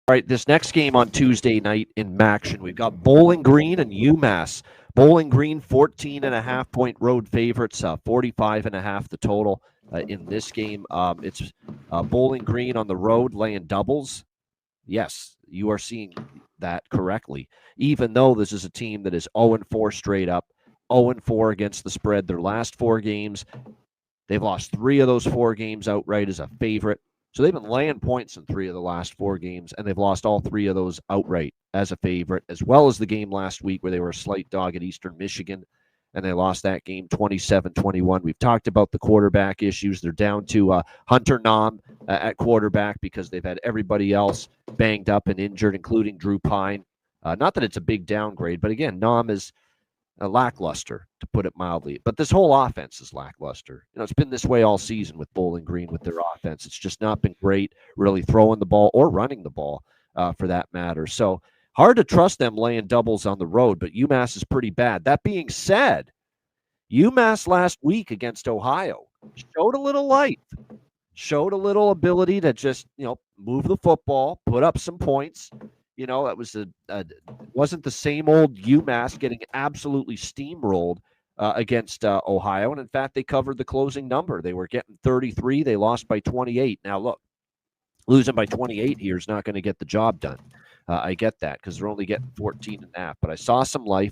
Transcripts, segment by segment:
All right, this next game on Tuesday night in Maction, we've got Bowling Green and UMass. Bowling Green, 14.5-point road favorites, 45.5 the total in this game. It's Bowling Green on the road laying doubles. Yes, you are seeing that correctly. Even though this is a team that is 0-4 straight up, 0-4 against the spread. Their last 4 games, they've lost 3 of those 4 games outright as a favorite. So they've been laying points in 3 of the last 4 games, and they've lost all 3 of those outright as a favorite, as well as the game last week where they were a slight dog at Eastern Michigan, and they lost that game 27-21. We've talked about the quarterback issues. They're down to Hunter Nom at quarterback because they've had everybody else banged up and injured, including Drew Pine. Not that it's a big downgrade, but again, Nom is lackluster, to put it mildly. But this whole offense is lackluster. It's been this way all season with Bowling Green with their offense. It's just not been great really throwing the ball or running the ball for that matter. So hard to trust them laying doubles on the road, but UMass is pretty bad. That being said, UMass last week against Ohio showed a little life, showed a little ability to just, move the football, put up some points. It was wasn't the same old UMass getting absolutely steamrolled against Ohio. And in fact, they covered the closing number. They were getting 33. They lost by 28. Now, look, losing by 28 here is not going to get the job done. I get that because they're only getting 14.5. But I saw some life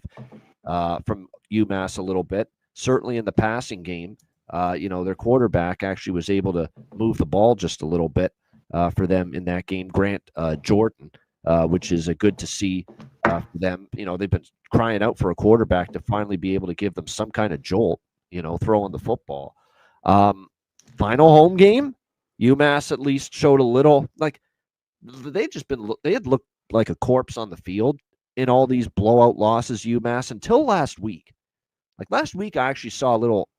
from UMass a little bit, certainly in the passing game. Their quarterback actually was able to move the ball just a little bit for them in that game. Grant Jordan. Which is good to see for them. They've been crying out for a quarterback to finally be able to give them some kind of jolt, throwing the football. Final home game, UMass at least showed a little, like, they had looked like a corpse on the field in all these blowout losses, UMass, until last week. Like last week, I actually saw a little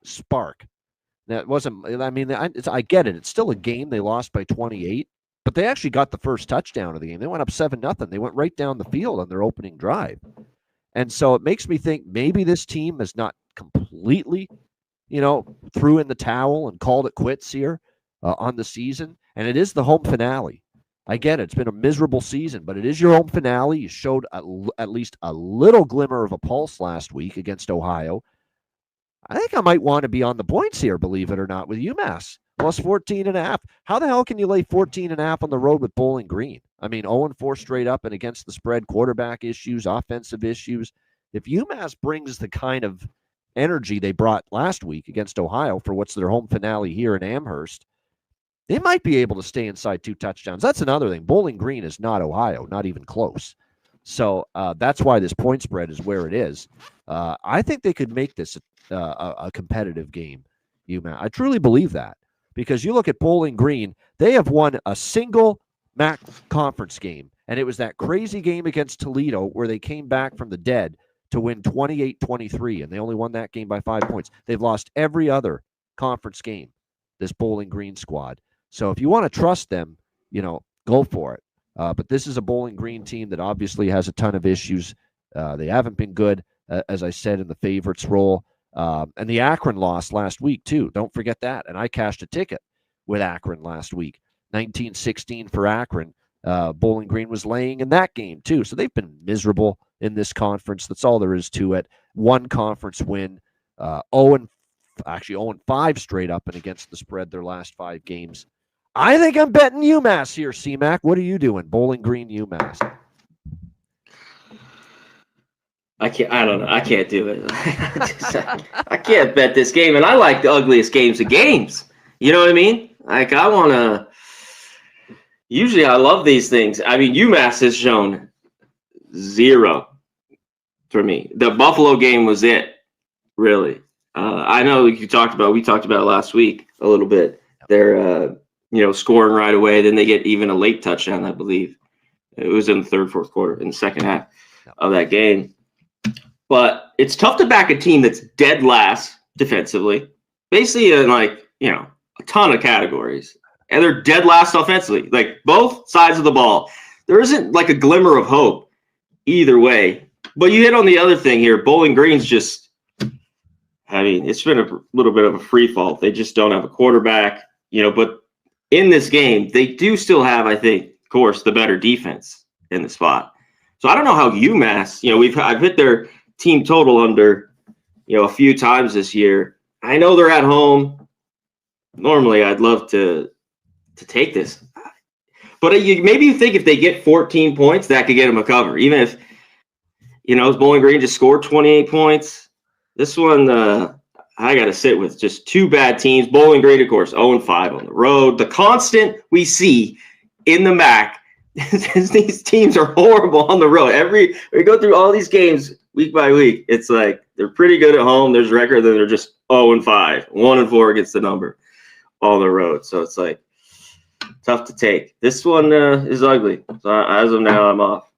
spark. Now, it wasn't, I get it. It's still a game. They lost by 28. But they actually got the first touchdown of the game. They went up 7-0. They went right down the field on their opening drive. And so it makes me think maybe this team is not completely, threw in the towel and called it quits here on the season. And it is the home finale. I get it. It's been a miserable season, but it is your home finale. You showed at least a little glimmer of a pulse last week against Ohio. I think I might want to be on the points here, believe it or not, with UMass. Plus 14.5. How the hell can you lay 14.5 on the road with Bowling Green? 0-4 straight up and against the spread, quarterback issues, offensive issues. If UMass brings the kind of energy they brought last week against Ohio for what's their home finale here in Amherst, they might be able to stay inside 2 touchdowns. That's another thing. Bowling Green is not Ohio, not even close. So that's why this point spread is where it is. I think they could make this a competitive game, UMass. I truly believe that. Because you look at Bowling Green, they have won a single MAC conference game, and it was that crazy game against Toledo where they came back from the dead to win 28-23, and they only won that game by 5 points. They've lost every other conference game, this Bowling Green squad. So if you want to trust them, go for it. But this is a Bowling Green team that obviously has a ton of issues. They haven't been good, as I said, in the favorites role. And the Akron loss last week, too. Don't forget that. And I cashed a ticket with Akron last week. 19-16 for Akron. Bowling Green was laying in that game, too. So they've been miserable in this conference. That's all there is to it. 1 conference win. 0-5 straight up and against the spread their last 5 games. I think I'm betting UMass here, C-Mac. What are you doing? Bowling Green, UMass. I don't know. I can't do it. I can't bet this game. And I like the ugliest games of games. You know what I mean? Like, I want to – usually I love these things. UMass has shown 0 for me. The Buffalo game was it, really. I know we talked about it last week a little bit. They're, scoring right away. Then they get even a late touchdown, I believe. It was in the third, fourth quarter, in the second half of that game. But it's tough to back a team that's dead last defensively, basically in a ton of categories. And they're dead last offensively, like both sides of the ball. There isn't like a glimmer of hope either way. But you hit on the other thing here. Bowling Green's just, it's been a little bit of a free fall. They just don't have a quarterback, but in this game, they do still have, I think, course, the better defense in the spot. So I don't know how UMass, I've hit their team total under, a few times this year. I know they're at home. Normally, I'd love to take this. But maybe you think if they get 14 points, that could get them a cover. Even if, Bowling Green just scored 28 points. This one, I got to sit with just two bad teams. Bowling Green, of course, 0-5 on the road. The constant we see in the MAC is these teams are horrible on the road. We go through all these games week by week. It's like they're pretty good at home. There's a record that they're just 0-5, 1-4 against the number on the road. So it's like tough to take. This one is ugly. So as of now, I'm off.